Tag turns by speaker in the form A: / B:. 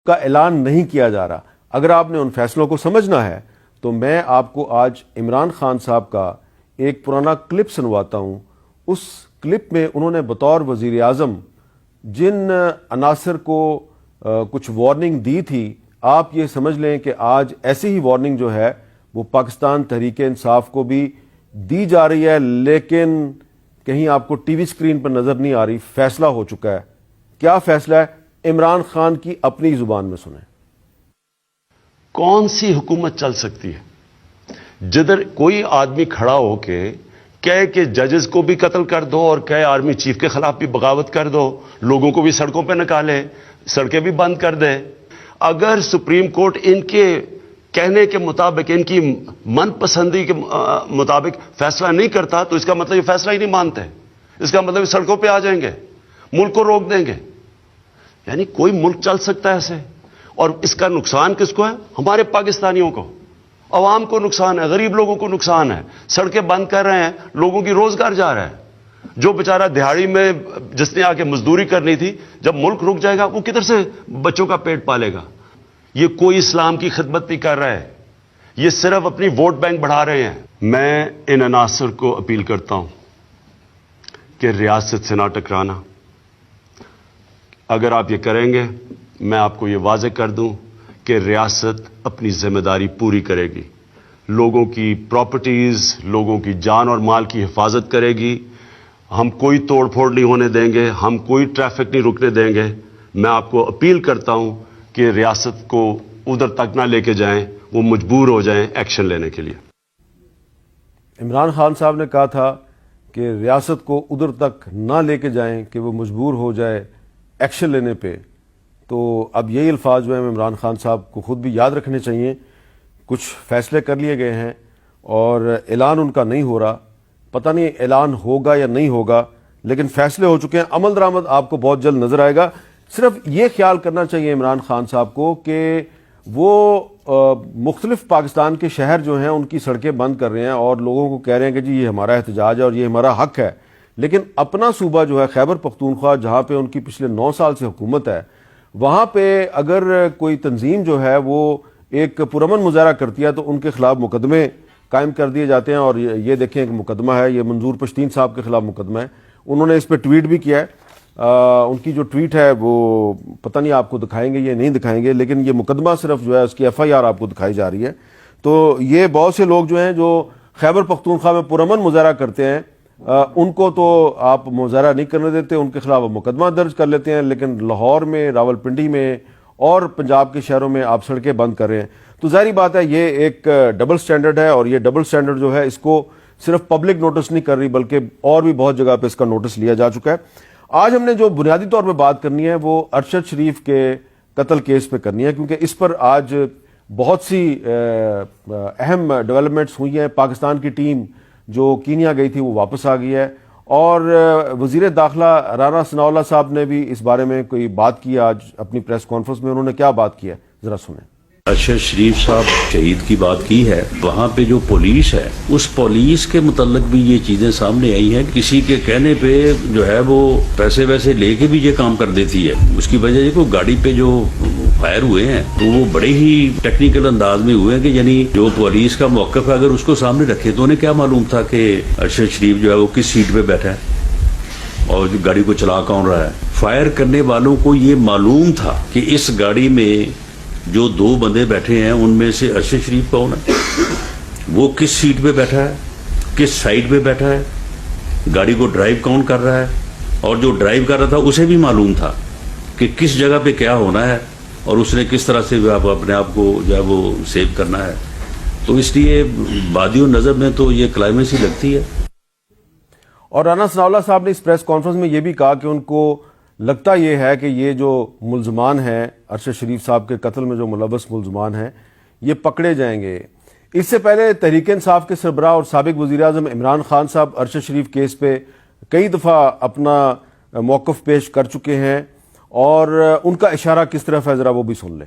A: کا اعلان نہیں کیا جا رہا. اگر آپ نے ان فیصلوں کو سمجھنا ہے تو میں آپ کو آج عمران خان صاحب کا ایک پرانا کلپ سنواتا ہوں. اس کلپ میں انہوں نے بطور وزیر اعظم جن عناصر کو کچھ وارننگ دی تھی، آپ یہ سمجھ لیں کہ آج ایسی ہی وارننگ جو ہے وہ پاکستان تحریک انصاف کو بھی دی جا رہی ہے، لیکن کہیں آپ کو ٹی وی اسکرین پر نظر نہیں آ رہی. فیصلہ ہو چکا ہے. کیا فیصلہ ہے؟ عمران خان کی اپنی زبان میں سنیں.
B: کون سی حکومت چل سکتی ہے جدھر کوئی آدمی کھڑا ہو کے کہے کہ ججز کو بھی قتل کر دو اور کہے آرمی چیف کے خلاف بھی بغاوت کر دو، لوگوں کو بھی سڑکوں پہ نکالے، سڑکیں بھی بند کر دے؟ اگر سپریم کورٹ ان کے کہنے کے مطابق، ان کی من پسندی کے مطابق فیصلہ نہیں کرتا تو اس کا مطلب یہ فیصلہ ہی نہیں مانتے. اس کا مطلب یہ سڑکوں پہ آ جائیں گے، ملک کو روک دیں گے. یعنی کوئی ملک چل سکتا ہے ایسے؟ اور اس کا نقصان کس کو ہے؟ ہمارے پاکستانیوں کو، عوام کو نقصان ہے، غریب لوگوں کو نقصان ہے. سڑکیں بند کر رہے ہیں، لوگوں کی روزگار جا رہا ہے. جو بیچارہ دہاڑی میں جس نے آ کے مزدوری کرنی تھی، جب ملک رک جائے گا وہ کدھر سے بچوں کا پیٹ پالے گا؟ یہ کوئی اسلام کی خدمت نہیں کر رہا ہے، یہ صرف اپنی ووٹ بینک بڑھا رہے ہیں. میں ان عناصر کو اپیل کرتا ہوں کہ ریاست سے نہ ٹکرانا. اگر آپ یہ کریں گے، میں آپ کو یہ واضح کر دوں کہ ریاست اپنی ذمہ داری پوری کرے گی. لوگوں کی پراپرٹیز، لوگوں کی جان اور مال کی حفاظت کرے گی. ہم کوئی توڑ پھوڑ نہیں ہونے دیں گے، ہم کوئی ٹریفک نہیں رکنے دیں گے. میں آپ کو اپیل کرتا ہوں کہ ریاست کو ادھر تک نہ لے کے جائیں، وہ مجبور ہو جائیں ایکشن لینے کے لیے.
A: عمران خان صاحب نے کہا تھا کہ ریاست کو ادھر تک نہ لے کے جائیں کہ وہ مجبور ہو جائے ایکشن لینے پہ. تو اب یہی الفاظ جو ہیں عمران خان صاحب کو خود بھی یاد رکھنے چاہیے. کچھ فیصلے کر لیے گئے ہیں اور اعلان ان کا نہیں ہو رہا. پتہ نہیں اعلان ہوگا یا نہیں ہوگا، لیکن فیصلے ہو چکے ہیں. عمل درآمد آپ کو بہت جلد نظر آئے گا. صرف یہ خیال کرنا چاہیے عمران خان صاحب کو کہ وہ مختلف پاکستان کے شہر جو ہیں ان کی سڑکیں بند کر رہے ہیں اور لوگوں کو کہہ رہے ہیں کہ جی یہ ہمارا احتجاج ہے اور یہ ہمارا حق ہے. لیکن اپنا صوبہ جو ہے خیبر پختونخوا، جہاں پہ ان کی پچھلے 9 سال سے حکومت ہے، وہاں پہ اگر کوئی تنظیم جو ہے وہ ایک پرامن مظاہرہ کرتی ہے تو ان کے خلاف مقدمے قائم کر دیے جاتے ہیں. اور یہ دیکھیں ایک مقدمہ ہے، یہ منظور پشتین صاحب کے خلاف مقدمہ ہے. انہوں نے اس پہ ٹویٹ بھی کیا ہے. ان کی جو ٹویٹ ہے وہ پتہ نہیں آپ کو دکھائیں گے یا نہیں دکھائیں گے، لیکن یہ مقدمہ صرف جو ہے اس کی FIR آپ کو دکھائی جا رہی ہے. تو یہ بہت سے لوگ جو ہیں جو خیبر پختونخوا میں پرامن مظاہرہ کرتے ہیں، ان کو تو آپ مظاہرہ نہیں کرنے دیتے، ان کے خلاف مقدمہ درج کر لیتے ہیں. لیکن لاہور میں، راولپنڈی میں اور پنجاب کے شہروں میں آپ سڑکیں بند کر رہے ہیں. تو ظاہری بات ہے یہ ایک ڈبل سٹینڈرڈ ہے، اور یہ ڈبل سٹینڈرڈ جو ہے اس کو صرف پبلک نوٹس نہیں کر رہی بلکہ اور بھی بہت جگہ پہ اس کا نوٹس لیا جا چکا ہے. آج ہم نے جو بنیادی طور پہ بات کرنی ہے وہ ارشد شریف کے قتل کیس پہ کرنی ہے، کیونکہ اس پر آج بہت سی اہم ڈیولپمنٹس ہوئی ہیں. پاکستان کی ٹیم جو کینیا گئی تھی وہ واپس آ گئی ہے، اور وزیر داخلہ رانا ثناء اللہ صاحب نے بھی اس بارے میں کوئی بات کی آج اپنی پریس کانفرنس میں. انہوں نے کیا بات کی ہے ذرا سنیں.
C: ارشد شریف صاحب شہید کی بات کی ہے. وہاں پہ جو پولیس ہے اس پولیس کے متعلق بھی یہ چیزیں سامنے آئی ہیں. کسی کے کہنے پہ جو ہے وہ پیسے ویسے لے کے بھی یہ کام کر دیتی ہے. اس کی وجہ یہ کہ گاڑی پہ جو فائر ہوئے ہیں تو وہ بڑے ہی ٹیکنیکل انداز میں ہوئے ہیں کہ یعنی جو پولیس کا موقف ہے اگر اس کو سامنے رکھے تو انہیں کیا معلوم تھا کہ ارشد شریف جو ہے وہ کس سیٹ پہ بیٹھا ہے اور گاڑی کو چلا کون رہا ہے. فائر کرنے والوں کو یہ معلوم تھا کہ اس گاڑی میں جو 2 بندے بیٹھے ہیں ان میں سے ارشد شریف کون ہے، وہ کس سیٹ پہ بیٹھا ہے، کس سائڈ پہ بیٹھا ہے، گاڑی کو ڈرائیو کون کر رہا ہے، اور جو ڈرائیو کر رہا تھا اسے بھی معلوم تھا کہ کس جگہ پہ کیا ہونا ہے اور اس نے کس طرح سے اپنے آپ کو جو ہے وہ سیو کرنا ہے. تو اس لیے بادی و نظر میں تو یہ کلائمیکس ہی لگتی ہے.
A: اور رانا ثناء اللہ صاحب نے اس پریس کانفرنس میں یہ بھی کہا کہ ان کو لگتا یہ ہے کہ یہ جو ملزمان ہیں ارشد شریف صاحب کے قتل میں جو ملوث ملزمان ہیں یہ پکڑے جائیں گے. اس سے پہلے تحریک انصاف کے سربراہ اور سابق وزیر اعظم عمران خان صاحب ارشد شریف کیس پہ کئی دفعہ اپنا موقف پیش کر چکے ہیں، اور ان کا اشارہ کس طرف ہے ذرا وہ بھی سن لیں.